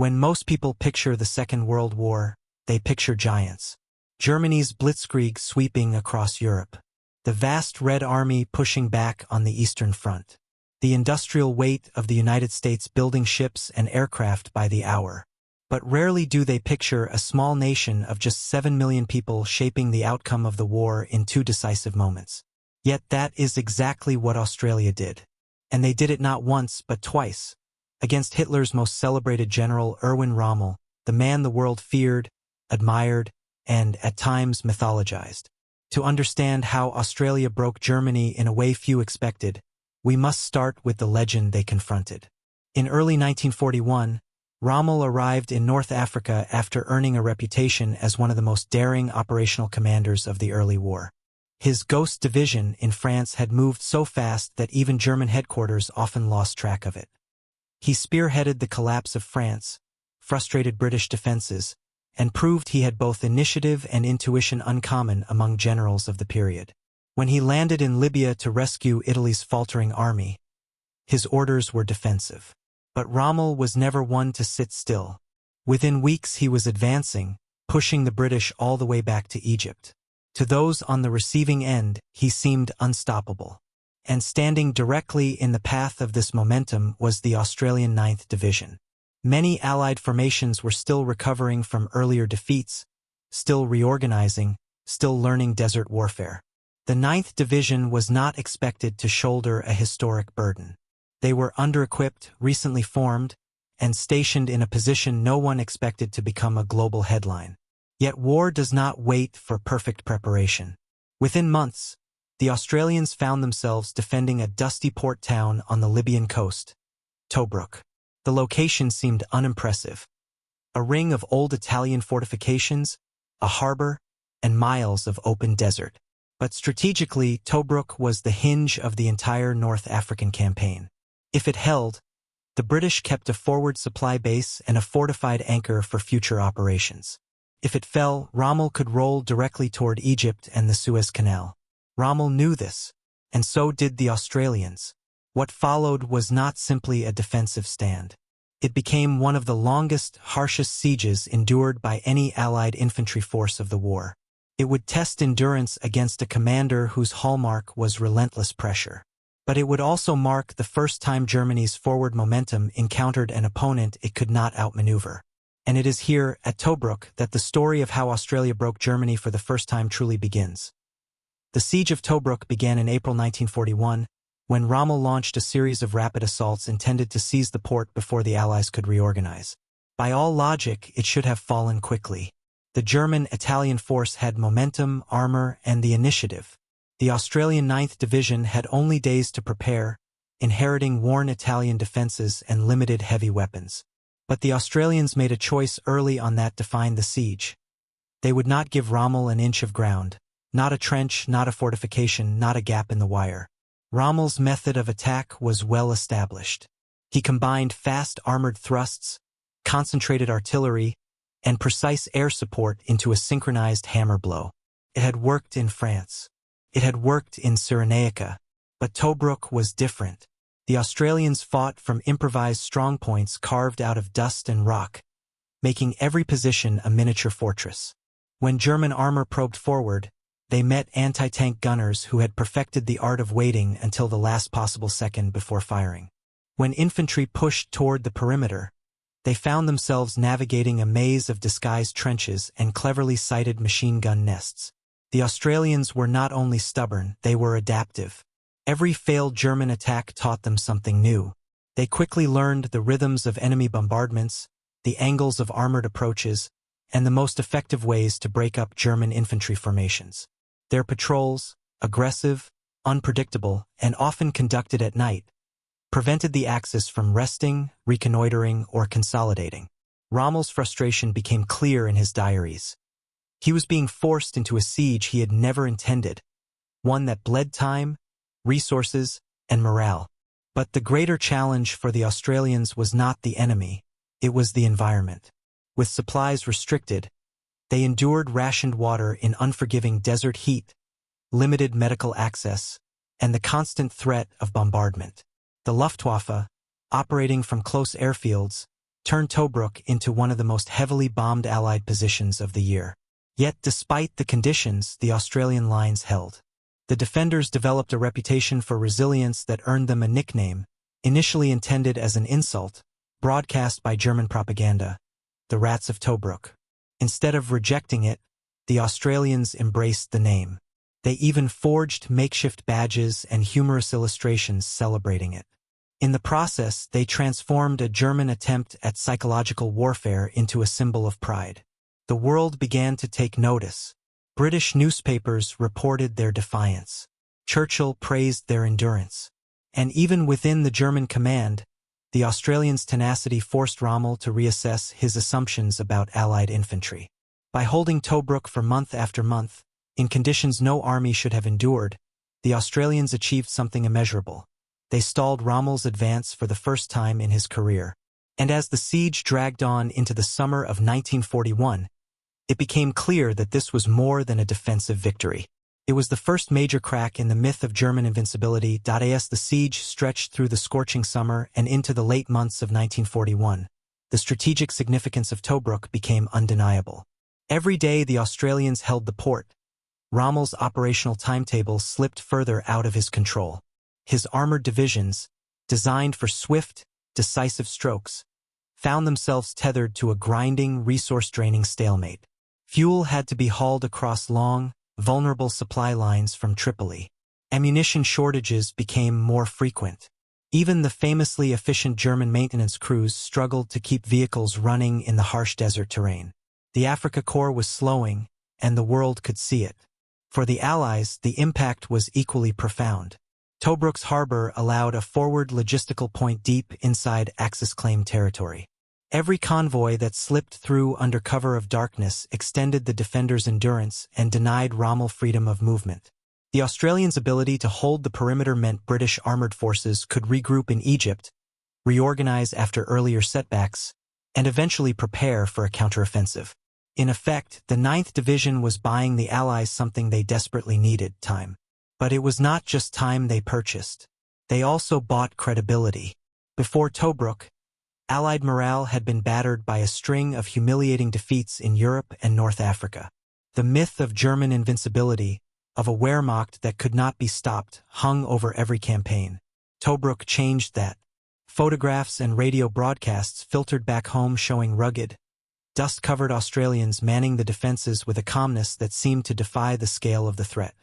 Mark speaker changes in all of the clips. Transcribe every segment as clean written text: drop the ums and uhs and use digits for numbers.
Speaker 1: When most people picture the Second World War, they picture giants. Germany's blitzkrieg sweeping across Europe. The vast Red Army pushing back on the Eastern Front. The industrial weight of the United States building ships and aircraft by the hour. But rarely do they picture a small nation of just 7 million people shaping the outcome of the war in 2 decisive moments. Yet that is exactly what Australia did. And they did it not once but twice. Against Hitler's most celebrated general, Erwin Rommel, the man the world feared, admired, and, at times, mythologized. To understand how Australia broke Germany in a way few expected, we must start with the legend they confronted. In early 1941, Rommel arrived in North Africa after earning a reputation as one of the most daring operational commanders of the early war. His Ghost Division in France had moved so fast that even German headquarters often lost track of it. He spearheaded the collapse of France, frustrated British defenses, and proved he had both initiative and intuition uncommon among generals of the period. When he landed in Libya to rescue Italy's faltering army, his orders were defensive. But Rommel was never one to sit still. Within weeks he was advancing, pushing the British all the way back to Egypt. To those on the receiving end, he seemed unstoppable. And standing directly in the path of this momentum was the Australian 9th Division. Many Allied formations were still recovering from earlier defeats, still reorganizing, still learning desert warfare. The 9th Division was not expected to shoulder a historic burden. They were under-equipped, recently formed, and stationed in a position no one expected to become a global headline. Yet war does not wait for perfect preparation. Within months, the Australians found themselves defending a dusty port town on the Libyan coast, Tobruk. The location seemed unimpressive. A ring of old Italian fortifications, a harbor, and miles of open desert. But strategically, Tobruk was the hinge of the entire North African campaign. If it held, the British kept a forward supply base and a fortified anchor for future operations. If it fell, Rommel could roll directly toward Egypt and the Suez Canal. Rommel knew this, and so did the Australians. What followed was not simply a defensive stand. It became one of the longest, harshest sieges endured by any Allied infantry force of the war. It would test endurance against a commander whose hallmark was relentless pressure. But it would also mark the first time Germany's forward momentum encountered an opponent it could not outmaneuver. And it is here, at Tobruk, that the story of how Australia broke Germany for the first time truly begins. The siege of Tobruk began in April 1941, when Rommel launched a series of rapid assaults intended to seize the port before the Allies could reorganize. By all logic, it should have fallen quickly. The German-Italian force had momentum, armor, and the initiative. The Australian 9th Division had only days to prepare, inheriting worn Italian defenses and limited heavy weapons. But the Australians made a choice early on that defined the siege. They would not give Rommel an inch of ground. Not a trench, not a fortification, not a gap in the wire. Rommel's method of attack was well established. He combined fast armored thrusts, concentrated artillery, and precise air support into a synchronized hammer blow. It had worked in France. It had worked in Cyrenaica. But Tobruk was different. The Australians fought from improvised strongpoints carved out of dust and rock, making every position a miniature fortress. When German armor probed forward, they met anti-tank gunners who had perfected the art of waiting until the last possible second before firing. When infantry pushed toward the perimeter, they found themselves navigating a maze of disguised trenches and cleverly sited machine gun nests. The Australians were not only stubborn, they were adaptive. Every failed German attack taught them something new. They quickly learned the rhythms of enemy bombardments, the angles of armored approaches, and the most effective ways to break up German infantry formations. Their patrols, aggressive, unpredictable, and often conducted at night, prevented the Axis from resting, reconnoitering, or consolidating. Rommel's frustration became clear in his diaries. He was being forced into a siege he had never intended, one that bled time, resources, and morale. But the greater challenge for the Australians was not the enemy, it was the environment. With supplies restricted, they endured rationed water in unforgiving desert heat, limited medical access, and the constant threat of bombardment. The Luftwaffe, operating from close airfields, turned Tobruk into one of the most heavily bombed Allied positions of the year. Yet despite the conditions, the Australian lines held. The defenders developed a reputation for resilience that earned them a nickname, initially intended as an insult, broadcast by German propaganda, the Rats of Tobruk. Instead of rejecting it, the Australians embraced the name. They even forged makeshift badges and humorous illustrations celebrating it. In the process, they transformed a German attempt at psychological warfare into a symbol of pride. The world began to take notice. British newspapers reported their defiance. Churchill praised their endurance. And even within the German command, the Australians' tenacity forced Rommel to reassess his assumptions about Allied infantry. By holding Tobruk for month after month, in conditions no army should have endured, the Australians achieved something immeasurable. They stalled Rommel's advance for the first time in his career. And as the siege dragged on into the summer of 1941, it became clear that this was more than a defensive victory. It was the first major crack in the myth of German invincibility. As the siege stretched through the scorching summer and into the late months of 1941, the strategic significance of Tobruk became undeniable. Every day the Australians held the port, Rommel's operational timetable slipped further out of his control. His armored divisions, designed for swift, decisive strokes, found themselves tethered to a grinding, resource-draining stalemate. Fuel had to be hauled across long, vulnerable supply lines from Tripoli. Ammunition shortages became more frequent. Even the famously efficient German maintenance crews struggled to keep vehicles running in the harsh desert terrain. The Africa Corps was slowing, and the world could see it. For the Allies, the impact was equally profound. Tobruk's harbor allowed a forward logistical point deep inside Axis-claimed territory. Every convoy that slipped through under cover of darkness extended the defenders' endurance and denied Rommel freedom of movement. The Australians' ability to hold the perimeter meant British armored forces could regroup in Egypt, reorganize after earlier setbacks, and eventually prepare for a counteroffensive. In effect, the 9th Division was buying the Allies something they desperately needed: time. But it was not just time they purchased. They also bought credibility. Before Tobruk, Allied morale had been battered by a string of humiliating defeats in Europe and North Africa. The myth of German invincibility, of a Wehrmacht that could not be stopped, hung over every campaign. Tobruk changed that. Photographs and radio broadcasts filtered back home showing rugged, dust-covered Australians manning the defenses with a calmness that seemed to defy the scale of the threat.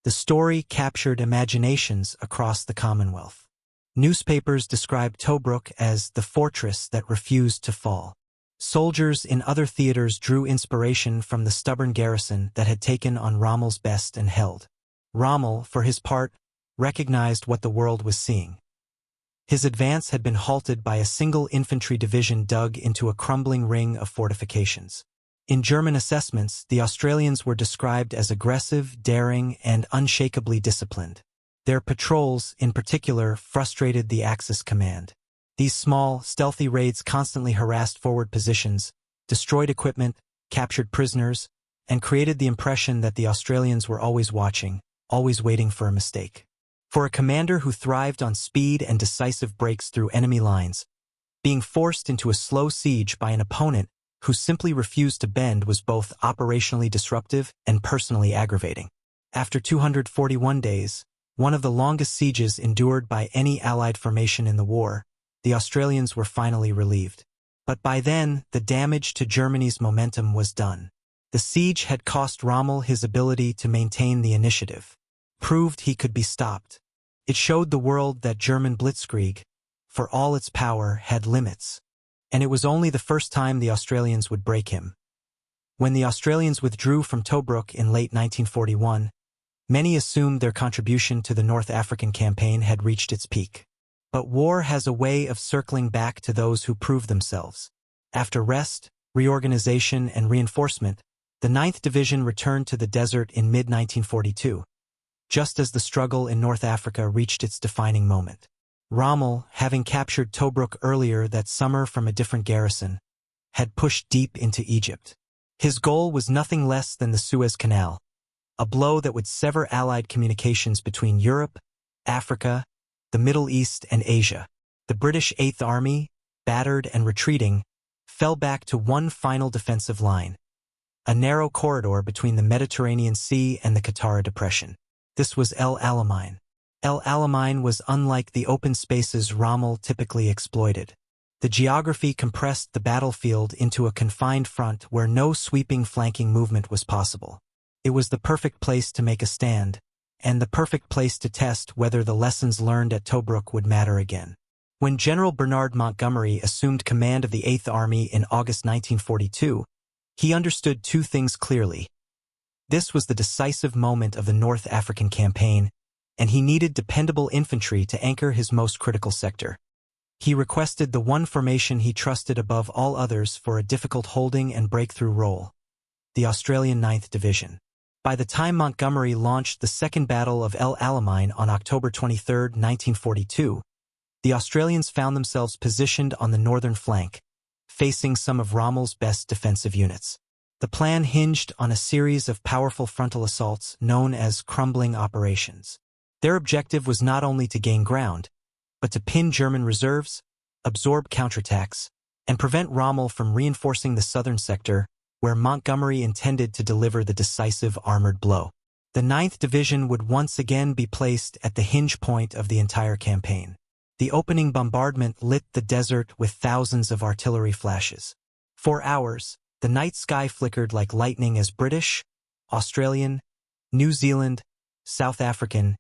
Speaker 1: The story captured imaginations across the Commonwealth. Newspapers described Tobruk as the fortress that refused to fall. Soldiers in other theaters drew inspiration from the stubborn garrison that had taken on Rommel's best and held. Rommel, for his part, recognized what the world was seeing. His advance had been halted by a single infantry division dug into a crumbling ring of fortifications. In German assessments, the Australians were described as aggressive, daring, and unshakably disciplined. Their patrols, in particular, frustrated the Axis command. These small, stealthy raids constantly harassed forward positions, destroyed equipment, captured prisoners, and created the impression that the Australians were always watching, always waiting for a mistake. For a commander who thrived on speed and decisive breaks through enemy lines, being forced into a slow siege by an opponent who simply refused to bend was both operationally disruptive and personally aggravating. After 241 days, one of the longest sieges endured by any Allied formation in the war, the Australians were finally relieved. But by then, the damage to Germany's momentum was done. The siege had cost Rommel his ability to maintain the initiative, proved he could be stopped. It showed the world that German blitzkrieg, for all its power, had limits. And it was only the first time the Australians would break him. When the Australians withdrew from Tobruk in late 1941, many assumed their contribution to the North African campaign had reached its peak. But war has a way of circling back to those who prove themselves. After rest, reorganization, and reinforcement, the 9th Division returned to the desert in mid-1942, just as the struggle in North Africa reached its defining moment. Rommel, having captured Tobruk earlier that summer from a different garrison, had pushed deep into Egypt. His goal was nothing less than the Suez Canal, a blow that would sever Allied communications between Europe, Africa, the Middle East, and Asia. The British Eighth Army, battered and retreating, fell back to one final defensive line, a narrow corridor between the Mediterranean Sea and the Qattara Depression. This was El Alamein. El Alamein was unlike the open spaces Rommel typically exploited. The geography compressed the battlefield into a confined front where no sweeping flanking movement was possible. It was the perfect place to make a stand, and the perfect place to test whether the lessons learned at Tobruk would matter again. When General Bernard Montgomery assumed command of the 8th Army in August 1942, he understood two things clearly. This was the decisive moment of the North African campaign, and he needed dependable infantry to anchor his most critical sector. He requested the one formation he trusted above all others for a difficult holding and breakthrough role: the Australian 9th Division. By the time Montgomery launched the Second Battle of El Alamein on October 23, 1942, the Australians found themselves positioned on the northern flank, facing some of Rommel's best defensive units. The plan hinged on a series of powerful frontal assaults known as crumbling operations. Their objective was not only to gain ground, but to pin German reserves, absorb counterattacks, and prevent Rommel from reinforcing the southern sector, where Montgomery intended to deliver the decisive armored blow. The 9th Division would once again be placed at the hinge point of the entire campaign. The opening bombardment lit the desert with thousands of artillery flashes. For hours, the night sky flickered like lightning as British, Australian, New Zealand, South African,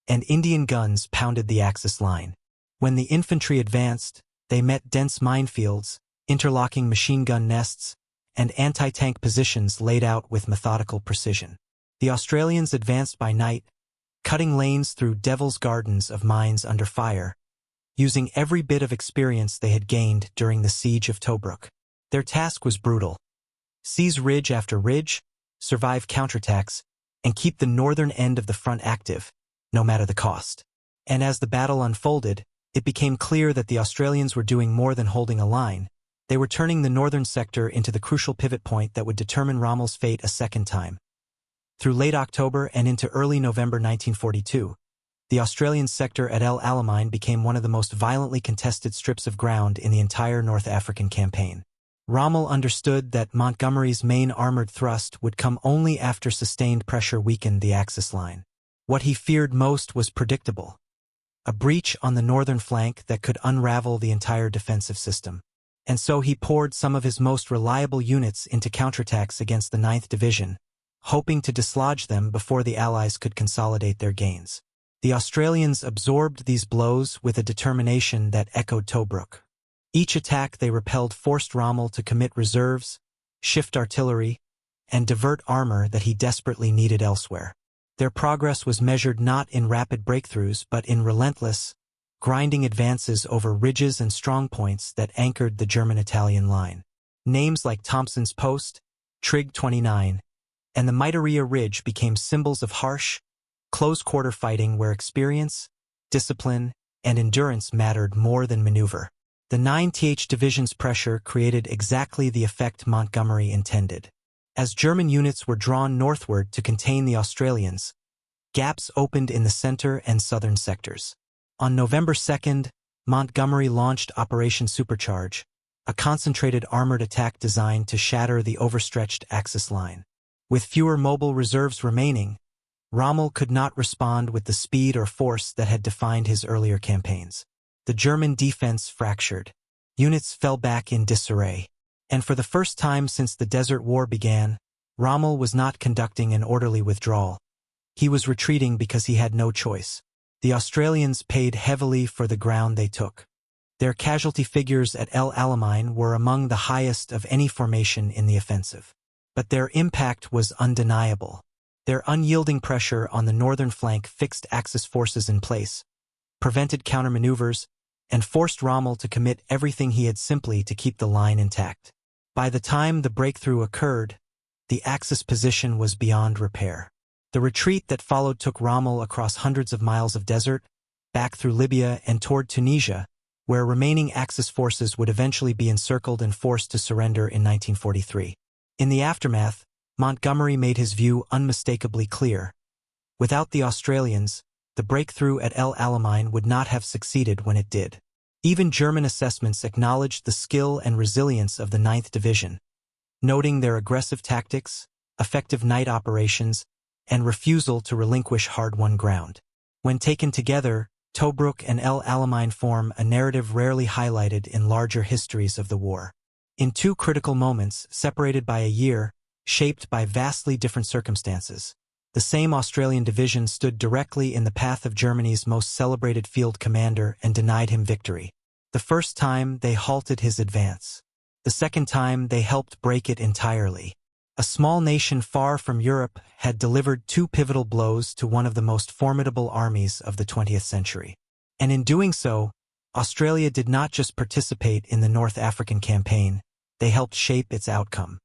Speaker 1: and Indian guns pounded the Axis line. When the infantry advanced, they met dense minefields, interlocking machine gun nests, and anti-tank positions laid out with methodical precision. The Australians advanced by night, cutting lanes through devil's gardens of mines under fire, using every bit of experience they had gained during the siege of Tobruk. Their task was brutal: seize ridge after ridge, survive counterattacks, and keep the northern end of the front active, no matter the cost. And as the battle unfolded, it became clear that the Australians were doing more than holding a line. They were turning the northern sector into the crucial pivot point that would determine Rommel's fate a second time. Through late October and into early November 1942, the Australian sector at El Alamein became one of the most violently contested strips of ground in the entire North African campaign. Rommel understood that Montgomery's main armored thrust would come only after sustained pressure weakened the Axis line. What he feared most was predictable: a breach on the northern flank that could unravel the entire defensive system. And so he poured some of his most reliable units into counterattacks against the 9th Division, hoping to dislodge them before the Allies could consolidate their gains. The Australians absorbed these blows with a determination that echoed Tobruk. Each attack they repelled forced Rommel to commit reserves, shift artillery, and divert armor that he desperately needed elsewhere. Their progress was measured not in rapid breakthroughs but in relentless, grinding advances over ridges and strongpoints that anchored the German-Italian line. Names like Thompson's Post, Trig 29, and the Miteria Ridge became symbols of harsh, close-quarter fighting where experience, discipline, and endurance mattered more than maneuver. The 9th Division's pressure created exactly the effect Montgomery intended. As German units were drawn northward to contain the Australians, gaps opened in the center and southern sectors. On November 2nd, Montgomery launched Operation Supercharge, a concentrated armored attack designed to shatter the overstretched Axis line. With fewer mobile reserves remaining, Rommel could not respond with the speed or force that had defined his earlier campaigns. The German defense fractured. Units fell back in disarray. And for the first time since the Desert War began, Rommel was not conducting an orderly withdrawal. He was retreating because he had no choice. The Australians paid heavily for the ground they took. Their casualty figures at El Alamein were among the highest of any formation in the offensive. But their impact was undeniable. Their unyielding pressure on the northern flank fixed Axis forces in place, prevented countermaneuvers, and forced Rommel to commit everything he had simply to keep the line intact. By the time the breakthrough occurred, the Axis position was beyond repair. The retreat that followed took Rommel across hundreds of miles of desert, back through Libya and toward Tunisia, where remaining Axis forces would eventually be encircled and forced to surrender in 1943. In the aftermath, Montgomery made his view unmistakably clear. Without the Australians, the breakthrough at El Alamein would not have succeeded when it did. Even German assessments acknowledged the skill and resilience of the 9th Division, noting their aggressive tactics, effective night operations, and refusal to relinquish hard-won ground. When taken together, Tobruk and El Alamein form a narrative rarely highlighted in larger histories of the war. In two critical moments, separated by a year, shaped by vastly different circumstances, the same Australian division stood directly in the path of Germany's most celebrated field commander and denied him victory. The first time, they halted his advance. The second time, they helped break it entirely. A small nation far from Europe had delivered two pivotal blows to one of the most formidable armies of the 20th century. And in doing so, Australia did not just participate in the North African campaign, they helped shape its outcome.